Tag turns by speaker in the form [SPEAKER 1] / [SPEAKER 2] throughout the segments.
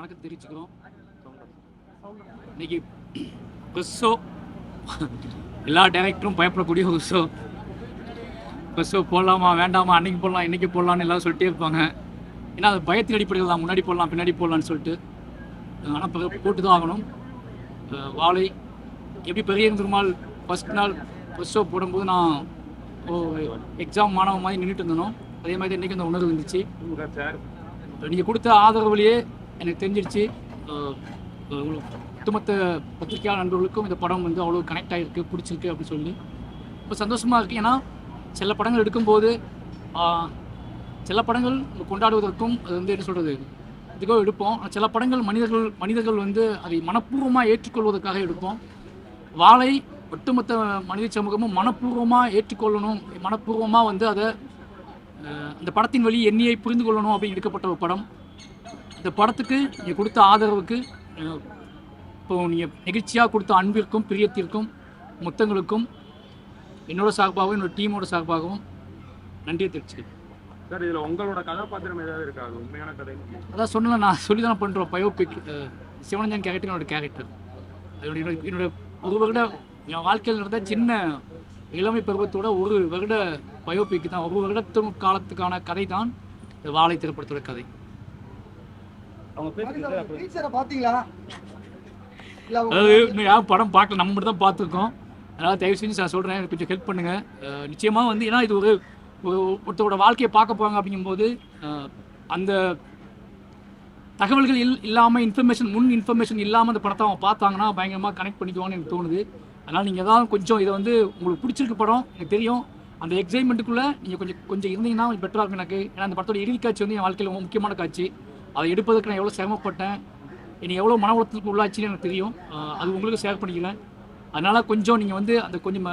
[SPEAKER 1] வணக்கம் தெரிவிச்சுக்கிறோம். இன்னைக்கு ப்ரெஸ் ஷோ, எல்லா டைரக்டரும் பயப்படக்கூடிய ஒரு ஷோ. ப்ரெஸ் ஷோ போடலாமா வேண்டாமா, அன்னைக்கு போடலாம் இன்னைக்கு போடலான்னு எல்லாம் சொல்லிட்டே இருப்பாங்க. ஏன்னா அது பயத்தின் அடிப்படையில் தான், முன்னாடி போடலாம் பின்னாடி போடலான்னு சொல்லிட்டு. ஆனால் போட்டு தான் ஆகணும். வாழை எப்படி பெரிய திருமால் ஃபஸ்ட் நாள் ப்ரெஸ் ஷோ போடும்போது நான் எக்ஸாம் மாணவ மாதிரி நின்றுட்டு இருந்தோம். அதே மாதிரி இன்றைக்கி அந்த உணர்வு இருந்துச்சு. நீங்கள் கொடுத்த ஆதரவுலேயே எனக்கு தெரிஞ்சிருச்சு ஒட்டுமொத்த பத்திரிகையாளர் நண்பர்களுக்கும் இந்த படம் வந்து அவ்வளோ கனெக்ட் ஆகிருக்கு, பிடிச்சிருக்கு அப்படின்னு சொல்லி இப்போ சந்தோஷமாக இருக்குது. ஏன்னா சில படங்கள் எடுக்கும்போது சில படங்கள் கொண்டாடுவதற்கும் அது வந்து என்ன சொல்கிறது இதுக்கோ எடுப்போம். சில படங்கள் மனிதர்கள் வந்து அதை மனப்பூர்வமாக ஏற்றுக்கொள்வதற்காக எடுப்போம். வாழை ஒட்டுமொத்த மனித சமூகமும் மனப்பூர்வமாக ஏற்றுக்கொள்ளணும், மனப்பூர்வமாக வந்து அதை அந்த படத்தின் வழி எண்ணியை புரிந்து கொள்ளணும் அப்படின்னு எடுக்கப்பட்ட ஒரு படம். இந்த படத்துக்கு நீங்கள் கொடுத்த ஆதரவுக்கு, இப்போது நீங்கள் நெகிழ்ச்சியாக கொடுத்த அன்பிற்கும் பிரியத்திற்கும் மொத்தங்களுக்கும் என்னோட சார்பாகவும் என்னோட டீமோட சார்பாகவும் நன்றியை தெரிவிச்சுக்கிறேன்.
[SPEAKER 2] சார், இதில் உங்களோட கதாபாத்திரம் ஏதாவது இருக்கா? உண்மையான கதை
[SPEAKER 1] அதான் சொன்னல, நான் சொல்லி தான் பண்ணுறோம். பயோபிக் சிவனஞ்சன் கேரக்டர் என்னோட கேரக்டர். என்னோட ஒரு வருட என் வாழ்க்கையில் நடந்த சின்ன இளமை பருவத்தோட ஒரு வருட பயோபிக் தான், ஒரு வருடத்து காலத்துக்கான கதை தான் இந்த வாழை திரைப்படத்தோட கதை. அதாவது இன்னும் யாரும் படம் பார்க்கல, நம்ம மட்டும் தான் பார்த்துருக்கோம். அதனால் தயவு செஞ்சு நான் சொல்கிறேன், கொஞ்சம் ஹெல்ப் பண்ணுங்கள். நிச்சயமாக வந்து ஏன்னா இது ஒருத்தரோட வாழ்க்கையை பார்க்க போகிறாங்க அப்படிங்கும்போது அந்த தகவல்கள் இல்லாமல் முன் இன்ஃபர்மேஷன் இல்லாமல் அந்த படத்தை அவங்க பார்த்தாங்கன்னா பயங்கரமாக கனெக்ட் பண்ணிக்குவாங்கன்னு எனக்கு தோணுது. அதனால் நீங்கள் தான் கொஞ்சம் இதை வந்து உங்களுக்கு பிடிச்சிருக்கு படம், எனக்கு தெரியும். அந்த எக்ஸைட்மெண்ட்டுக்குள்ளே நீங்கள் கொஞ்சம் இருந்தீங்கன்னா கொஞ்சம் பெட்டராக இருக்கும் எனக்கு. ஏன்னா அந்த படத்தோட இறுதி காட்சி வந்து என் வாழ்க்கையில் ரொம்ப முக்கியமான காட்சி. அதை எடுப்பதற்கு நான் எவ்வளோ சிரமப்பட்டேன், இனி எவ்வளோ மன உளத்துக்கு உள்ளாச்சுன்னு எனக்கு தெரியும். அது உங்களுக்கு ஷேர் பண்ணிக்கிறேன். அதனால் கொஞ்சம் நீங்கள் வந்து அந்த கொஞ்சம்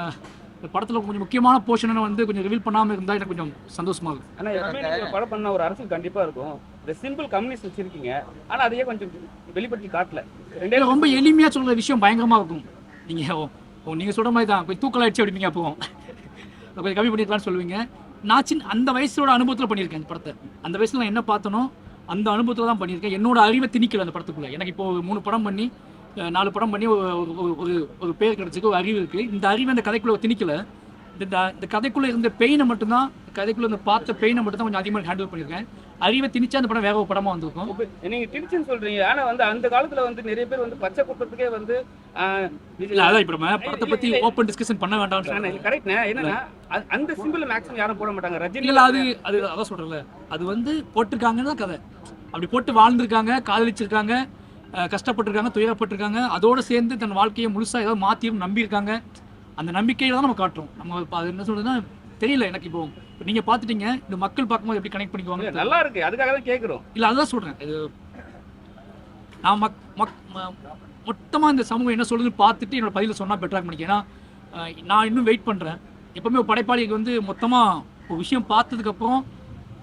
[SPEAKER 1] இந்த படத்தில் கொஞ்சம் முக்கியமான போர்ஷனை வந்து கொஞ்சம் ரிவீல் பண்ணாமல் இருந்தால் எனக்கு கொஞ்சம் சந்தோஷமாக இருக்கும்.
[SPEAKER 3] ஆனால் படம் பண்ண ஒரு அரசியல் கண்டிப்பாக இருக்கும். இந்த சிம்பிள் கம்யூனிஸ்ட் வச்சிருக்கீங்க, ஆனால் அதையே கொஞ்சம் வெளிப்படுத்தி காட்டல.
[SPEAKER 1] ரொம்ப எளிமையாக சொல்கிற விஷயம் பயங்கரமாக இருக்கும். நீங்கள் சொல்கிற மாதிரி தான் கொஞ்சம் தூக்கல் ஆயிடுச்சு அப்படிங்க, அப்போ கொஞ்சம் கம்மி பண்ணிருக்கலாம்னு சொல்லுவீங்க. நான் அந்த வயசோட அனுபவத்தில் பண்ணியிருக்கேன் இந்த படத்தை. அந்த வயசில் நான் என்ன பார்த்தனோ அந்த அனுபவத்தில் தான் பண்ணியிருக்கேன். என்னோட அறிவை திணிக்கல அந்த படத்துக்குள்ளே. எனக்கு இப்போது 3 படம் பண்ணி 4 படம் பண்ணி ஒரு பேர் கிடச்சிருக்கு, ஒரு அறிவு இருக்குது. இந்த அறிவை அந்த கதைக்குள்ளே திணிக்கல. இந்த கதைக்குள்ளே இருந்த பெயினை மட்டும்தான், கதைக்குள்ளே இந்த பார்த்த பெயினை மட்டும் தான் கொஞ்சம் அதிகமாக ஹேண்டில் பண்ணியிருக்கேன். அறிவை திணிச்சா அந்த படம் வேற ஒரு படமாக வந்திருக்கும்.
[SPEAKER 3] நீங்கள் திணிச்சுன்னு சொல்கிறீங்க, ஆனால் வந்து அந்த காலத்தில் வந்து நிறைய பேர் வந்து பச்சை குற்றத்துக்கே வந்து
[SPEAKER 1] இல்லை, அதான் இப்போ நம்ம படத்தை பற்றி ஓப்பன் டிஸ்கஷன் பண்ண வேண்டாம்னு
[SPEAKER 3] கரெக்ட்ண்ணே. என்னன்னா அந்த சிம்பிள் மேக்ஸிமம் யாரும் போட மாட்டாங்க. ரஜினி
[SPEAKER 1] இல்லை, அது அதான் சொல்கிறேன்ல, அது வந்து போட்டிருக்காங்கன்னு தான் கதை. அப்படி போட்டு வாழ்ந்துருக்காங்க, காதலிச்சிருக்காங்க, கஷ்டப்பட்டிருக்காங்க, துயரப்பட்டிருக்காங்க. அதோடு சேர்ந்து தன் வாழ்க்கையை முழுசாக ஏதாவது மாற்றியும் நம்பியிருக்காங்க. அந்த நம்பிக்கையை தான் நம்ம காட்டுறோம். நம்ம அது என்ன சொல்றதுன்னா தெரியல எனக்கு. இப்போ நீங்கள் பார்த்துட்டீங்க, இந்த மக்கள் பார்க்கும்போது எப்படி கனெக்ட் பண்ணிக்குவாங்க.
[SPEAKER 3] நல்லா இருக்கு, அதுக்காக தான் கேட்குறோம்.
[SPEAKER 1] இல்லை, அதுதான் சொல்கிறேன். இது நான் மொத்தமாக இந்த சமூகம் என்ன சொல்லுதுன்னு பார்த்துட்டு என்னோட பதிவில் சொன்னால் பெட்டராக பண்ணிக்க. ஏன்னா நான் இன்னும் வெயிட் பண்ணுறேன். எப்போவுமே ஒரு படைப்பாளிக்கு வந்து மொத்தமாக ஒரு விஷயம் பார்த்ததுக்கப்புறம்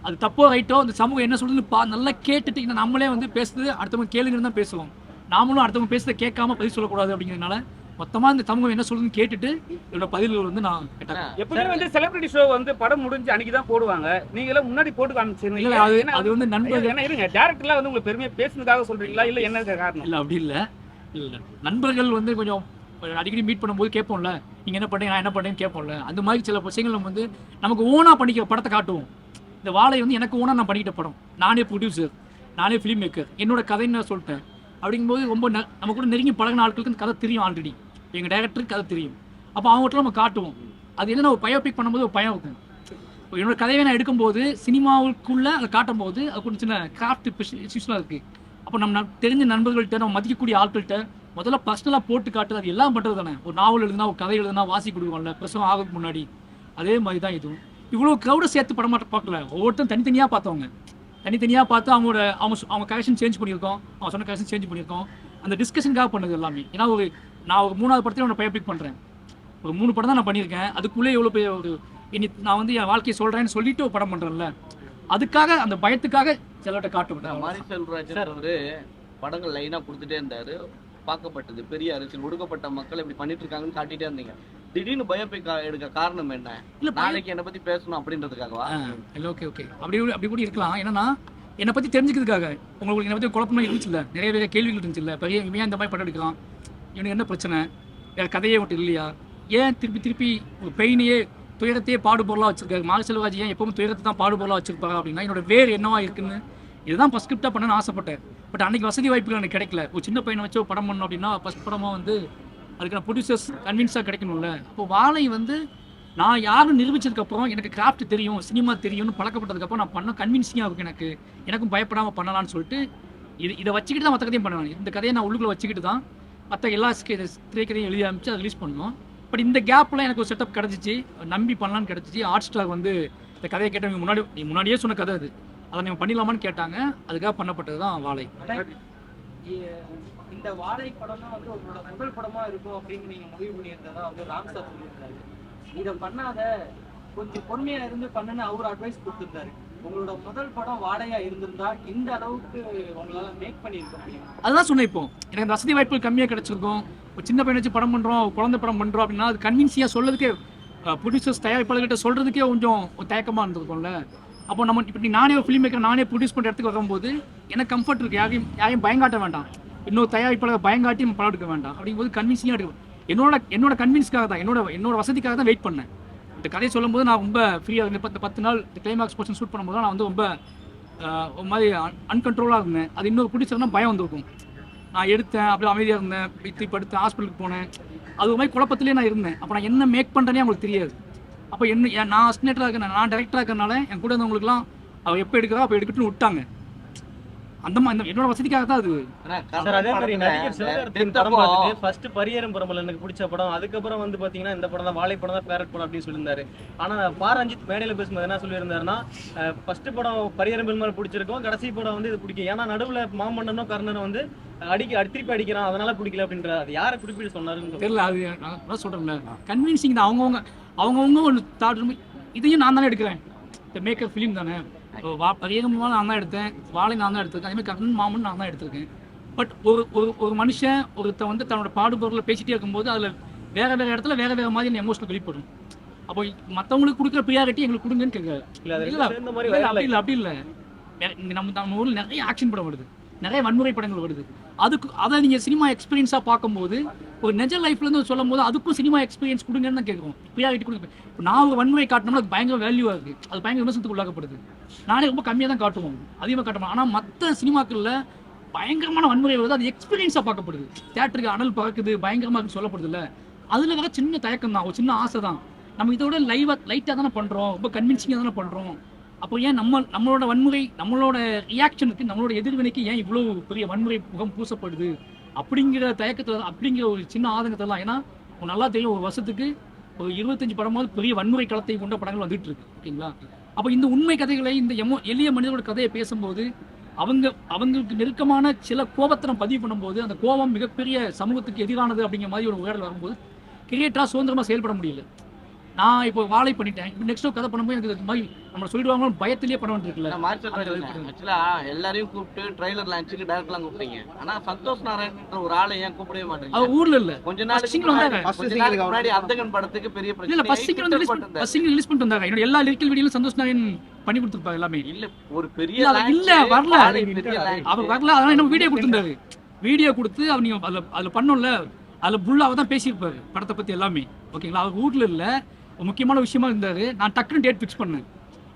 [SPEAKER 1] அது தப்போ ரைட்டோ அந்த சமூகம் என்ன சொல்லுதுன்னு நல்லா கேட்டுட்டு, இன்னும் நம்மளே வந்து பேசுறது அடுத்தவங்க கேளுங்கன்னு தான் பேசுவோம். நாமளும் அடுத்தவங்க பேசுறதை கேட்காம பதில் சொல்லக்கூடாது அப்படிங்கிறதுனால மொத்தமாக இந்த சமூகம் என்ன சொல்லுதுன்னு கேட்டுட்டு என்னோட பதில்கள் வந்து நான் கேட்டேன்.
[SPEAKER 3] எப்பவுமே வந்து செலிபிரிட்டி ஷோ வந்து படம் முடிஞ்சு அன்னைக்கு தான் போடுவாங்க. நீங்களும் முன்னாடி போட்டு காமிச்சிருந்தீங்க.
[SPEAKER 1] அது வந்து நண்பர்கள்
[SPEAKER 3] இருங்க, டேரக்டர்லாம் வந்து உங்களுக்கு பெருமையாக பேசுனதுக்காக சொல்றீங்களா, இல்லை என்ன காரணம்?
[SPEAKER 1] இல்லை, அப்படி இல்லை. நண்பர்கள் வந்து கொஞ்சம் அடிக்கடி மீட் பண்ணும்போது கேட்போம்ல, நீங்கள் என்ன பண்ணீங்க நான் என்ன பண்ணேன்னு கேட்போம்ல. அந்த மாதிரி சில விஷயங்கள் நம்ம வந்து நமக்கு ஓனாக பண்ணிக்கிற படத்தை காட்டுவோம். இந்த வாழை வந்து எனக்கு ஓனாக நான் பண்ணிக்கிட்ட படம். நானே ப்ரொடியூசர், நானே ஃபிலிம் மேக்கர், என்னோட கதைன்னு நான் சொல்லிட்டேன். அப்படிங்கும்போது ரொம்ப நம்ம கூட நெருங்கி பழகின ஆட்களுக்கு அந்த கதை தெரியும். ஆல்ரெடி எங்கள் டைரக்டருக்கு கதை தெரியும். அப்போ அவங்ககிட்ட நம்ம காட்டுவோம். அது என்னென்ன ஒரு பயோபிக் பண்ணும்போது ஒரு பயம் இருக்கும். இப்போ என்னோட கதையை நான் எடுக்கும்போது சினிமாவுக்குள்ளே அதை காட்டும் போது அது கொஞ்சம் சின்ன கிராஃப்ட் இஷ்யூஸ்லாம் இருக்குது. அப்போ நம்ம தெரிஞ்ச நண்பர்கள்ட்ட, நம்ம மதிக்கக்கூடிய ஆட்கள்கிட்ட முதல்ல பர்சனலாக போட்டு காட்டுறது. அது எல்லாம் பண்ணுறது தானே. ஒரு நாவல் எழுதுனா, ஒரு கதை எழுதுனா வாசி கொடுக்குவோம்ல பிரசவம் ஆகிறதுக்கு முன்னாடி. அதே மாதிரி தான் இதுவும். இவ்வளோ க்ரௌடை சேர்த்து படமாட்ட பார்க்கல. ஒவ்வொருத்தரும் தனித்தனியாக பார்த்தவங்க, தனித்தனியாக பார்த்து அவங்க கரெக்ஷன் சேஞ்ச் பண்ணியிருக்கோம், அவங்க சொன்ன கரெக்ஷன் சேஞ்ச் பண்ணியிருக்கோம். அந்த டிஸ்கஷனுக்காக பண்ணது எல்லாமே. ஏன்னா நான் ஒரு 3வது படத்தில் ஒன்று பயோபிக் பண்ணுறேன். ஒரு 3 படம் தான் நான் பண்ணியிருக்கேன். அதுக்குள்ளே எவ்வளோ பெரிய இனி நான் வந்து என் வாழ்க்கையை சொல்கிறேன்னு சொல்லிட்டு ஒரு படம் பண்ணுறேன்ல, அதுக்காக அந்த பயத்துக்காக சிலர்கிட்ட காட்டுவிட்டேன்.
[SPEAKER 4] மாரி செல்வராஜன் ஒரு படங்கள் லைனாக கொடுத்துட்டே இருந்தார். பார்க்கப்பட்டது பெரிய அரசியல், ஒடுக்கப்பட்ட மக்கள் இப்படி பண்ணிட்டு இருக்காங்கன்னு காட்டிகிட்டே இருந்தீங்க. திடீர்னு பயோபிக் எடுக்க காரணம் என்ன? இல்லை, நாளைக்கு என்னை பற்றி பேசணும் அப்படின்றதுக்காகவா?
[SPEAKER 1] இல்லை, ஓகே அப்படி கூட இருக்கலாம். என்னன்னா என்னை பற்றி தெரிஞ்சுக்கிறதுக்காக. உங்களுக்கு என்னை பற்றி குழப்பமாக இருந்துச்சுல்ல, நிறைய கேள்விகள் இருந்துச்சுல்ல, பெரிய இவன் இந்த மாதிரி படம் எடுக்கலாம், இவனுக்கு என்ன பிரச்சனை, வேறு கதையே மட்டும் இல்லையா, ஏன் திருப்பி ஒரு பெயினையே துயரத்தையே பாடுபொருளாக வச்சிருக்காரு, மாரி செல்வராஜ் ஏன் எப்பவும் துயரத்தை தான் பாடுபொருளாக வச்சிருப்பாங்க அப்படின்னா என்னோட வேறு என்னவா இருக்குன்னு இதுதான் ஃபஸ்ட் ஸ்கிரிப்டாக பண்ணணும்னு ஆசைப்பட்டேன். பட் அன்றைக்கி வசதி வாய்ப்புகள் எனக்கு கிடைக்கல. ஒரு சின்ன பையனை வச்சு ஒரு படம் பண்ணணும் அப்படின்னா ஃபஸ்ட் படமாக வந்து அதுக்கான ப்ரொடியூசர்ஸ் கன்வின்ஸாக கிடைக்கணும்ல. இப்போ வாழை வந்து நான் யாரும் நிரூபிச்சதுக்கப்புறம் எனக்கு கிராஃப்ட் தெரியும், சினிமா தெரியும்னு பழக்கப்பட்டதுக்கப்புறம் நான் பண்ண கன்வின்சிங்காக இருக்கும். எனக்கும் பயப்படாமல் பண்ணலான்னு சொல்லிட்டு இதை வச்சுக்கிட்டு தான் மற்ற கதையும் பண்ணுவேன். இந்த கதையை நான் உள்ளுக்குள்ள வச்சுக்கிட்டு தான் மற்ற எல்லா திரைக்கதையும் எழுதி அமைச்சு அதை ரிலீஸ் பண்ணோம். பட் இந்த கேப்பில் எனக்கு ஒரு செட்டப் கிடச்சிச்சு, நம்பி பண்ணலான்னு கிடச்சிச்சு. ஹாட் ஸ்டார் வந்து இந்த கதையை கேட்டவங்க முன்னாடியே சொன்ன கதை அது, அதை நீங்கள் பண்ணிடலாமான்னு கேட்டாங்க. அதுக்காக பண்ணப்பட்டது தான் வாழை.
[SPEAKER 5] இந்த வாழை படம் தான் வந்து உங்களோட முதல் படமா இருக்கும் அப்படின்னு நீங்க முடிவு பண்ணியிருந்ததா வந்து ராம் சார் சொல்லியிருந்தாரு. இதை பண்ணாத, கொஞ்சம் பொறுமையா இருந்து பண்ணுன்னு அவர் அட்வைஸ் கொடுத்துருந்தாரு. உங்களோட முதல் படம் வாழையா இருந்திருந்தா இந்த அளவுக்கு உங்களால மேக் பண்ணியிருக்க முடியும்?
[SPEAKER 1] அதுதான் சொன்னேன். இப்போ எனக்கு அந்த வசதி வாய்ப்புகள் கம்மியாக கிடைச்சிருக்கும். ஒரு சின்ன பையனை வச்சு படம் பண்ணுறோம், குழந்தை படம் பண்ணுறோம் அப்படின்னா அது கன்வின்சியாக சொல்லதுக்கே ப்ரொடியூசர்ஸ் தயாரிப்பாளர்கிட்ட சொல்கிறதுக்கே கொஞ்சம் ஒரு தயக்கமாக இருந்திருக்கும்ல. அப்போ நம்ம இப்போ நானே ஒரு ஃபிலிம் மேக்கர் நானே ப்ரொடியூஸ் பண்ணுற இடத்துக்கு வரும்போது எனக்கு கம்ஃபர்ட் இருக்குது. யாரையும் பயங்காட்ட வேண்டாம், இன்னொரு தயாரிப்பாளர் பயங்காட்டி படம் எடுக்க வேண்டாம். அப்படிங்கும்போது கன்வின்சிங்காக எடுக்கும். என்னோட கன்வின்ஸ்க்காக தான், என்னோட வசதிக்காக தான் வெயிட் பண்ணேன். இந்த கதையை சொல்லும்போது நான் ரொம்ப ஃப்ரீயாக இருந்தேன். 10 நாள் கிளைமாக்ஸ் போர்ஷன் ஷூட் பண்ணும்போது நான் வந்து ரொம்ப ஒரு மாதிரி அன்கண்ட்ரோலாக இருந்தேன். அது இன்னொரு ப்ரொடியூசர்னா பயம் வந்திருக்கும். நான் எடுத்தேன், அப்படியே அமைதியாக இருந்தேன், திருப்பி எடுத்து ஹாஸ்பிட்டலுக்கு போனேன். அது ஒரு மாதிரி குழப்பத்திலே நான் இருந்தேன். அப்போ நான் என்ன மேக் பண்ணுறேனே அவங்களுக்கு தெரியாது. அப்போ நான் அசிஸ்டன்ட்டாக இருக்கேன், நான் டைரக்டராக இருக்கிறனால என் கூட இருந்தவங்களுக்குலாம் அவள் எப்போ எடுக்கிறா அப்போ எடுக்கட்டுன்னு விட்டாங்க. அந்த மாதிரி என்னோட வசதிக்காக தான் அது.
[SPEAKER 6] சார் அதே மாதிரி நடிகர் சிவகார்த்திகேயன் படம் பார்த்துட்டு ஃபர்ஸ்ட் பரியேறும் பெருமாள் எனக்கு பிடிச்ச படம், அதுக்கப்புறம் வந்து பாத்தீங்கன்னா இந்த படம் தான் வாழை படம் தான் ஃபேவரட் படம் அப்படின்னு சொல்லியிருந்தாரு. ஆனா ரஞ்சித் மேடையில பேசும்போது என்ன சொல்லியிருந்தாருன்னா ஃபர்ஸ்ட் படம் பரியேறும் பெருமாள் பிடிச்சிருக்கும், கடைசி படம் வந்து இது பிடிக்கும். ஏன்னா நடுவுல மாமன்னனும் கர்ணனும் வந்து திருப்பி அடிக்கிறான், அதனால பிடிக்கல அப்படின்ற. அது யாரை குறிப்பிட்டு சொன்னாருன்னு
[SPEAKER 1] தெரியல. அது நான் சொல்றேன்ல, கன்வின்சிங் தான். அவங்கவுங்க ஒரு தாட். இதையும் நான் தானே எடுக்கிறேன், இந்த மேக்கர் ஃபிலிம் தானே. பரியேறும் நான் தான் எடுத்தேன், வாழை நான் தான் எடுத்திருக்கேன், அதேமாதிரி கர்ணன் மாமன் நான் தான் எடுத்திருக்கேன். பட் ஒரு மனுஷன் ஒருத்த வந்து தன்னோட பாடுபொருளில் பேசிட்டே இருக்கும்போது அதில் வேற இடத்துல வேற மாதிரி எமோஷனல் வெளிப்படும். அப்போ மற்றவங்களுக்கு கொடுக்குற ப்ரியாரிட்டி எங்களுக்கு கொடுங்கன்னு கேட்காது. அப்படி இல்லை. நம்ம ஊரில் நிறைய ஆக்ஷன் படம் வருது, நிறைய வன்முறை படங்கள் வருது. அதை நீங்கள் சினிமா எக்ஸ்பீரியன்ஸாக பார்க்கும்போது ஒரு நெஜ லைஃப்லேருந்து சொல்லும் போது அதுக்கும் சினிமா எக்ஸ்பீரியன்ஸ் கொடுங்கன்னு தான் கேட்குறோம், ப்ரியாரிட்டி கொடுங்க. இப்போ நான் ஒரு வன்முறை காட்டினோம்னா அது பயங்கர வேல்யூவாக இருக்குது, அது பயங்கர விமர்சனத்துக்கு உள்ளாக்கப்படுது. நானே ரொம்ப கம்மியாக தான் காட்டுவோம், அதிகமாக காட்டுவோம். ஆனால் மற்ற சினிமாக்களில் பயங்கரமான வன்முறை வருது, அது எக்ஸ்பீரியன்ஸாக பார்க்கப்படுது. தியேட்டருக்கு அனல் பறக்குது, பயங்கரமாக சொல்லப்படுது இல்லை. அதில் வர சின்ன தயக்கம் தான், ஒரு சின்ன ஆசை தான். நம்ம இதோட லைட்டாக தானே பண்ணுறோம், ரொம்ப கன்வின்சிங்காக தானே பண்ணுறோம். அப்போ ஏன் நம்மளோட வன்முறை, நம்மளோட ரியாக்ஷனுக்கு, நம்மளோட எதிர்வினைக்கு ஏன் இவ்வளோ பெரிய வன்முறை முகம் பூசப்படுது அப்படிங்கிற தயக்கத்தில், அப்படிங்கிற ஒரு சின்ன ஆதங்கத்தெல்லாம். ஏன்னா நல்லா தெரியும், ஒரு வருஷத்துக்கு ஒரு 25 படமாவது பெரிய வன்முறை களத்தை கொண்ட படங்கள் வந்துட்டு இருக்கு, ஓகேங்களா. அப்போ இந்த உண்மை கதைகளை, இந்த எளிய மனிதரோட கதையை பேசும்போது அவங்களுக்கு நெருக்கமான சில கோபத்தை நம்ம பதிவு பண்ணும்போது அந்த கோபம் மிகப்பெரிய சமூகத்துக்கு எதிரானது அப்படிங்கிற மாதிரி ஒரு உயரில் வரும்போது கிரியேட்டராக சுதந்திரமாக செயல்பட முடியல. நான் இப்போ வாழை பண்ணிட்டேன், இப்போ நெக்ஸ்ட் கதை பண்ணும்போது எனக்கு இது மாதிரி நம்ம சொல்லிடுவாங்க பயத்திலேயே படம் வந்துருக்குல்ல.
[SPEAKER 4] ஆக்சுவலா எல்லாரையும் கூப்பிட்டு ட்ரைலர் லான்ச்சுக்கு டேரக்ட்லாம் கூப்பிட்டீங்க. ஆனா சந்தோஷ் நாராயணன்ற ஒரு ஆளை ஏன் கூப்பிடவே மாட்டேங்க?
[SPEAKER 1] அவர் ஊர்ல இல்ல,
[SPEAKER 4] கொஞ்ச நாளைக்கு முன்னாடி அந்தகன் படத்துக்கு பெரிய பிரச்சனை இல்ல.
[SPEAKER 1] ஃபர்ஸ்ட் சிங்கிள் ரிலீஸ் பண்ணிட்டு வந்தாங்க. என்னோட எல்லா லிரிக்கல் வீடியோல சந்தோஷ் நாராயணன் பண்ணி கொடுத்துருப்பாங்க எல்லாமே.
[SPEAKER 4] இல்ல ஒரு பெரிய
[SPEAKER 1] இல்ல வரல, அவர் வரல. அதனால என்ன வீடியோ கொடுத்துருந்தாரு. வீடியோ கொடுத்து அவர் நீங்க அதுல பண்ணோம்ல, அதுல புல்லாவை தான் பேசியிருப்பாரு படத்தை பத்தி எல்லாமே, ஓகேங்களா. அவர் ஊர்ல இல்ல, முக்கியமான விஷயமா இருந்தாரு. நான் டக்குன்னு டேட் ஃபிக்ஸ் பண்ணேன்.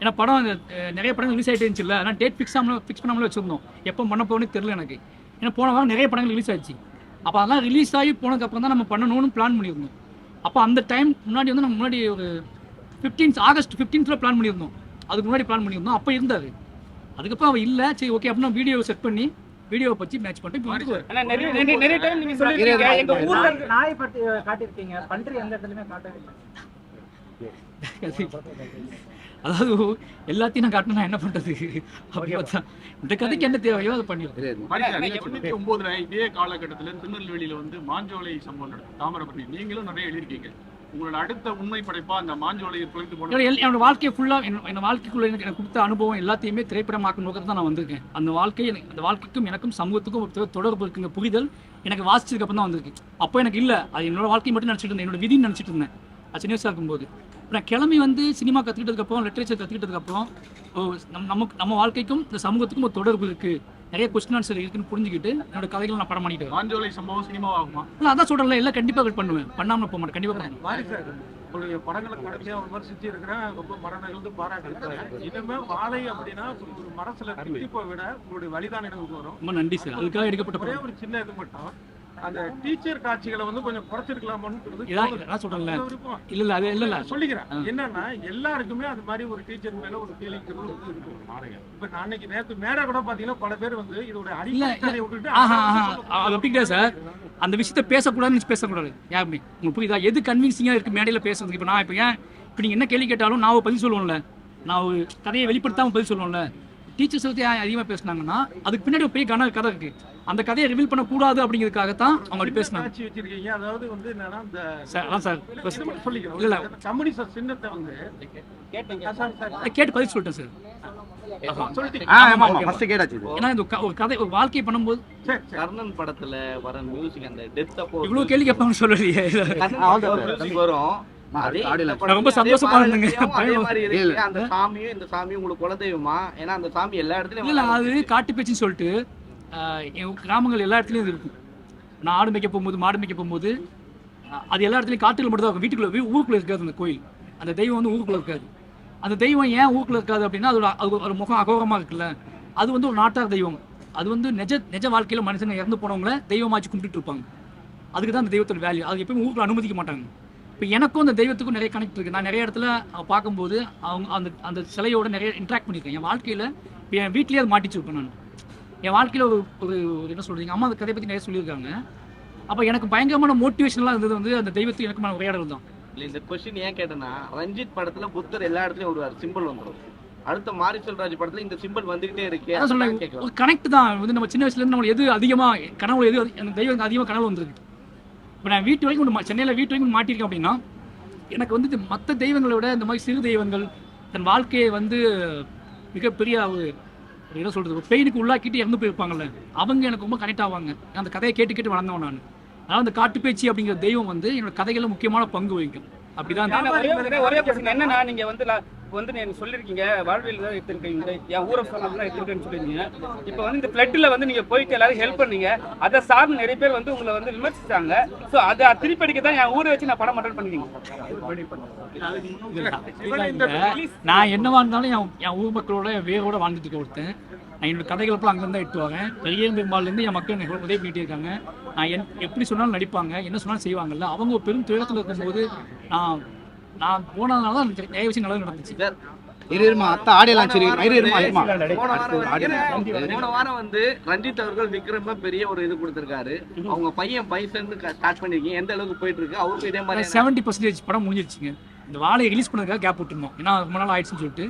[SPEAKER 1] ஏன்னா படம் நிறைய படங்கள் ரிலீஸ் ஆகிட்டு இருந்துச்சு இல்லை, ஆனால் டேட் ஃபிக்ஸ் பண்ணாமலே வச்சுருந்தோம். எப்போ பண்ண போகணும்னு தெரியல எனக்கு. ஏன்னா போன வாரம் நிறைய படங்கள் ரிலீஸ் ஆச்சு. அப்போ அதெல்லாம் ரிலீஸ் ஆகி போனதுக்கப்புறம் தான் நம்ம பண்ணணும்னு பிளான் பண்ணியிருந்தோம். அப்போ அந்த டைம் முன்னாடி வந்து நம்ம முன்னாடி ஒரு ஆகஸ்ட் 15th பிளான் பண்ணியிருந்தோம். அதுக்கு முன்னாடி பிளான் பண்ணியிருந்தோம். அப்போ இருந்தார். அதுக்கப்புறம் அவர் இல்லை. சரி ஓகே அப்படின்னா வீடியோ செட் பண்ணி வீடியோவை பற்றி மேட்ச் பண்ணிட்டு
[SPEAKER 3] நிறைய டைம் நீங்கள் சொல்லியிருக்கீங்க எங்கள் ஊரில்
[SPEAKER 5] நாய் பற்றி காட்டியிருக்கீங்க, பன்றி எந்த இடத்துலையுமே காட்டுறீங்க.
[SPEAKER 1] அதாவது எல்லாத்தையும் நான் காட்டினா என்ன பண்றது, இந்த கதைக்கு என்ன தேவையோ அதை பண்ணிடுறேன்.
[SPEAKER 2] 99ல இதே காலகட்டத்தில் திருநெல்வேலியில வந்து மாஞ்சோலை சம்பவம் நடக்கும், தாமிரபரணி. நீங்களும் நிறைய எழுதியிருக்கீங்க. உங்களோட அடுத்த உண்மை படைப்பா அந்த மாஞ்சோலையை தொலைத்து போன
[SPEAKER 1] என்னோட வாழ்க்கையை ஃபுல்லா, என்னோட வாழ்க்கைக்குள்ள எனக்கு கொடுத்த அனுபவம் எல்லாத்தையுமே திரைப்படமாக்கும் நோக்கத்தை தான் நான் வந்திருக்கேன். அந்த வாழ்க்கைக்கும் எனக்கும் சமூகத்துக்கும் ஒரு தொடர்பு இருக்குங்க புரிதல் எனக்கு வாசிச்சதுக்கு அப்புறம் தான் வந்திருக்கு. அப்போ எனக்கு இல்லை, அது என்னோட வாழ்க்கை மட்டும் நினச்சிட்டு இருந்தேன், என்னோட விதின்னு நினச்சிட்டு இருந்தேன். அது சின்ன வயசாக இருக்கும்போது. நான் கிளம்பி வந்து சினிமா கற்றுக்கிட்டதுக்கப்புறம் லிட்ரேச்சர் கற்றுக்கிட்டதுக்கப்புறம் நம்ம வாழ்க்கைக்கும் இந்த சமூகத்துக்கும் ஒரு தொடர்பு இருக்குது, நிறைய கொஸ்டின் ஆன்சர் இருக்குன்னு புரிஞ்சுக்கிட்டு என்னோட கதைகளை நான் படம் பண்ணிட்டு
[SPEAKER 2] மாஞ்சோலை சம்பவம் சினிமாவாகுமா?
[SPEAKER 1] இல்லை அதான் சொல்கிறேன், எல்லாம் கண்டிப்பாக பண்ணுவேன், பண்ணாமல் போக மாட்டேன், கண்டிப்பாக பண்ணுவேன்.
[SPEAKER 7] மாறி சார், உங்களுடைய படங்களை கடைசியா விமர்சிச்சு இருக்கிறேன், ரொம்ப மரம் நிகழ்ந்து பாராட்டு. இனிமே வாழை அப்படின்னா ஒரு மரத்துல திருப்பை விட உங்களுடைய வழிதான் எனக்கு வரும்.
[SPEAKER 1] ரொம்ப நன்றி சார், அதுக்காக எடுக்கப்பட்ட
[SPEAKER 7] ஒரே
[SPEAKER 1] படம்.
[SPEAKER 7] ஒரு சின்ன இது மட்டும், அந்த டீச்சர் காட்சிகளை வந்து கொஞ்சம் குறைச்சிருக்கலாமான்னு
[SPEAKER 1] நான் சொல்கிறேன்ல,
[SPEAKER 7] விருப்பம்
[SPEAKER 1] இல்லை அது இல்லை
[SPEAKER 7] சொல்லிக்கிறேன். என்னன்னா எல்லாருக்குமே அது மாதிரி ஒரு டீச்சர் மேல ஒரு ஃபீலிங் இருக்கும். இப்ப நான் அன்னைக்கு நேற்று மேடை கூட பாத்தீங்கன்னா பல பேர் வந்து இதோட அடிப்படை விட்டுட்டு
[SPEAKER 1] அது அப்படி கிடையாது சார், அந்த விஷயத்த பேசக்கூடாதுன்னு பேசக்கூடாது யாருமே. உங்களுக்கு புரியுதா? எது கன்வின்சிங்காக இருக்குது மேடையில் பேசுறதுக்கு? இப்போ நான் இப்போ நீங்கள் என்ன கேள்வி கேட்டாலும் நான் ஒரு பதில் சொல்லுவோம்ல, நான் ஒரு கதையை வெளிப்படுத்தாமல் பதில் சொல்லுவோம்ல. டீச்சர்ஸ் பற்றி அதிகமாக பேசினாங்கன்னா அதுக்கு பின்னாடி ஒரு பெரிய கதை இருக்குது, அந்த கதையை ரிவீல் பண்ணக்கூடாது அப்படிங்கிறதுக்காகத்தான் அவங்க அப்படி பேசினாங்க.
[SPEAKER 7] வச்சிருக்கீங்க. அதாவது வந்து என்னன்னா இந்த
[SPEAKER 1] அதான் சார்
[SPEAKER 7] சொல்லிக்கிறோம்,
[SPEAKER 1] இல்லை
[SPEAKER 7] கம்யூனிஸ்ட் சின்னத்தை வந்து
[SPEAKER 1] கேட்டு பதில் சொல்லிட்டேன் சார். ஏன்னா இந்த ஒரு கதை ஒரு வாழ்க்கை பண்ணும்போது
[SPEAKER 4] கர்ணன் படத்துல வர மியூசிக் அந்த டெத் அப்போ
[SPEAKER 1] இவ்வளோ கேள்வி கேட்பாங்கன்னு சொல்லலையே.
[SPEAKER 4] மியூசிக் வரும். அதே
[SPEAKER 1] ரொம்ப சந்தோஷமா இருந்தேங்க.
[SPEAKER 4] அதே மாதிரி இருக்கு. அந்த சாமியும் இந்த சாமியும் உங்களுக்கு குலதெய்வமா? ஏன்னா அந்த சாமி எல்லா இடத்துலயும்
[SPEAKER 1] இல்லை அது காட்டு பேச்சுன்னு சொல்லிட்டு என் கிராமங்கள் எல்லா இடத்துலையும் இது இருக்கும். நான் ஆடு மேய்க்க போகும்போது மாடு மேய்க்க போகும்போது அது எல்லா இடத்துலையும் காட்டுகள் மட்டும் தான் இருக்கும், வீட்டுக்குள்ளே ஊருக்குள்ளே இருக்காது அந்த கோயில். அந்த தெய்வம் வந்து ஊருக்குள்ளே இருக்காது. அந்த தெய்வம் ஏன் ஊருக்குள்ளே இருக்காது அப்படின்னா அது ஒரு முகம் அகோரமாக இருக்குல்ல, அது வந்து ஒரு நாட்டார் தெய்வம். அது வந்து நிஜ வாழ்க்கையில் மனுஷங்க இறந்து போனவங்கள தெய்வமாச்சு கும்பிட்டு இருப்பாங்க. அதுக்கு தான் அந்த தெய்வத்தோட வேல்யூ. அது எப்பயும் ஊருக்குள்ள அனுமதிக்க மாட்டாங்க. இப்போ எனக்கும் அந்த தெய்வத்துக்கும் நிறைய கனெக்ட் இருக்குது. நான் நிறைய இடத்துல பார்க்கும்போது அவங்க அந்த சிலையோட நிறைய இன்ட்ராக்ட் பண்ணியிருக்கேன். என் வாழ்க்கையில் இப்போ என் வீட்லேயே அது மாட்டிச்சிருப்பேன். நான் என் வாழ்க்கையில் ஒரு என்ன சொல்கிறீங்க, அம்மா அந்த கதையை பற்றி நிறைய சொல்லியிருக்காங்க. அப்போ எனக்கு பயங்கரமான மோட்டிவேஷனலாக இருந்தது வந்து அந்த தெய்வத்துக்கு எனக்குமான உரையாடல் தான்.
[SPEAKER 4] இல்லை இந்த கொஸ்டின் ஏன் கேட்டேன்னா, ரஞ்சித் படத்துல புத்தர் எல்லா இடத்துலயும் வருவார், சிம்பிள் வந்துடும். அடுத்த மாரி செல்வராஜ் படத்துல இந்த சிம்பிள் வந்துகிட்டே இருக்கு.
[SPEAKER 1] அதான் சொல்றேன், ஒரு கனெக்ட் தான் வந்து நம்ம சின்ன வயசுலேருந்து நம்மளுக்கு எது அதிகமாக கனவு, எது அந்த தெய்வம் அதிகமாக கனவு வந்துருக்கு. இப்போ நான் வீட்டு வரைக்கும் சென்னையில் வீட்டு வரைக்கும் மாட்டியிருக்கேன் அப்படின்னா எனக்கு வந்து மற்ற தெய்வங்களை விட இந்த மாதிரி சிறு தெய்வங்கள் தன் வாழ்க்கையை வந்து மிகப்பெரிய ஒரு என்ன சொல்கிறது பெயினுக்கு உள்ளாக்கிட்டு இறந்து போயிருப்பாங்கல்ல, அவங்க எனக்கு ரொம்ப கனெக்ட் ஆவாங்க. அந்த கதையை கேட்டு வளர்ந்தவன் நான். அதனால் அந்த காட்டுப்பேச்சி அப்படிங்கிற தெய்வம் வந்து என்னோட கதைகளில் முக்கியமான பங்கு வகிக்கும். அப்படிதான்
[SPEAKER 3] ஒரே கொஸ்டின் என்னன்னா, நீங்க வந்து நீங்க சொல்லிருக்கீங்க வாழ்வியல் தான் எடுத்திருக்கீங்க, என் ஊரை சொன்னதான் எடுத்திருக்கேன்னு சொல்லிருக்கீங்க. இப்போ வந்து இந்த ஃப்ளட்ல வந்து நீங்க போயிட்டு எல்லாரும் ஹெல்ப் பண்ணீங்க, அதை சார்ந்து நிறைய பேர் வந்து உங்களை வந்து விமர்சிச்சாங்க. ஸோ அதை திருப்படிக்க தான் என் ஊரை வச்சு நான் படம் மட்டும் பண்ணிருக்கீங்க.
[SPEAKER 1] நான் என்னவா இருந்தாலும் என் ஊர் மக்களோட வேரோட வாழ்ந்துட்டு இருக்க ஒருத்தன். நான் என்னோட கதைகளப்பெல்லாம் அங்கேருந்து எடுத்து வரேன். பெரிய பெரும்பாலேருந்து என் மக்கள் எனக்கு உதவி பண்ணிட்டு இருக்காங்க. நான் எப்படி சொன்னாலும் நடிப்பாங்க, என்ன சொன்னாலும் செய்வாங்கல்ல. அவங்க ஒரு பெரும் துயரத்தில் இருக்கும்போது நான் போனதுனால தான் நிறைய விஷயம் நல்லா நடந்துச்சு.
[SPEAKER 4] போன வாரம் வந்து ரஞ்சித் அவர்கள் விக்ரம பெரிய ஒரு இது கொடுத்திருக்காரு. அவங்க பையன் பைசன் ஸ்டார்ட் பண்ணிருக்கீங்க, எந்த அளவுக்கு போயிட்டு இருக்கு? அவருக்கு இதே மாதிரி
[SPEAKER 1] 70% படம் முடிஞ்சிருச்சுங்க. இந்த வாழையை ரிலீஸ் பண்ணதுக்காக கேப் விட்டுருந்தோம், ஏன்னா ரொம்ப நாள் ஆயிடுச்சுன்னு சொல்லிட்டு.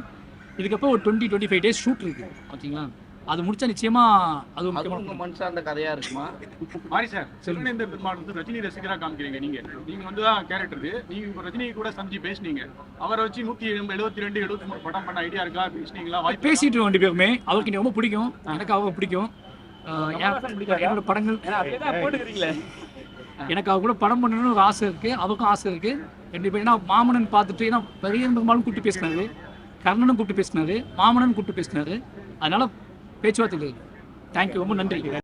[SPEAKER 1] இதுக்கப்புறம் ஒரு 20-25 டேஸ் ஷூட் இருக்கு, ஓகேங்களா? அது முடிச்சா நிச்சயமா அது
[SPEAKER 4] உங்க மண் சார்ந்த கதையா இருக்குமா?
[SPEAKER 2] மாரி சார், இந்த பெருமாள் வந்து ரஜினி ரசிகரா காமிக்கிறீங்க. நீங்க வந்து தான் கேரக்டர். நீங்க இப்போ ரஜினி கூட சந்திச்சு பேசுனீங்க. அவரை வச்சு 172-73 படம் பண்ண ஐடியா இருக்கா? பேசுனீங்களா?
[SPEAKER 1] பேசிட்டு இருக்கோம் 2 பேருமே. அவருக்கு எனக்கு ரொம்ப பிடிக்கும், எனக்கு அவங்க பிடிக்கும். என்னோட படங்கள் எனக்கு அவங்க கூட படம் பண்ணணும்னு ஒரு ஆசை இருக்கு, அவருக்கும் ஆசை இருக்கு. 2 பேரும் ஏன்னா மாமனன் பார்த்துட்டு, ஏன்னா பெரிய பெருமாளும் கூப்பிட்டு பேசினாரு, கர்ணனும் கூப்பிட்டு பேசினாரு, மாமனன் கூப்பிட்டு பேசினாரு. அதனால பேச்சுவார்த்தை. தேங்க்யூ, ரொம்ப நன்றி.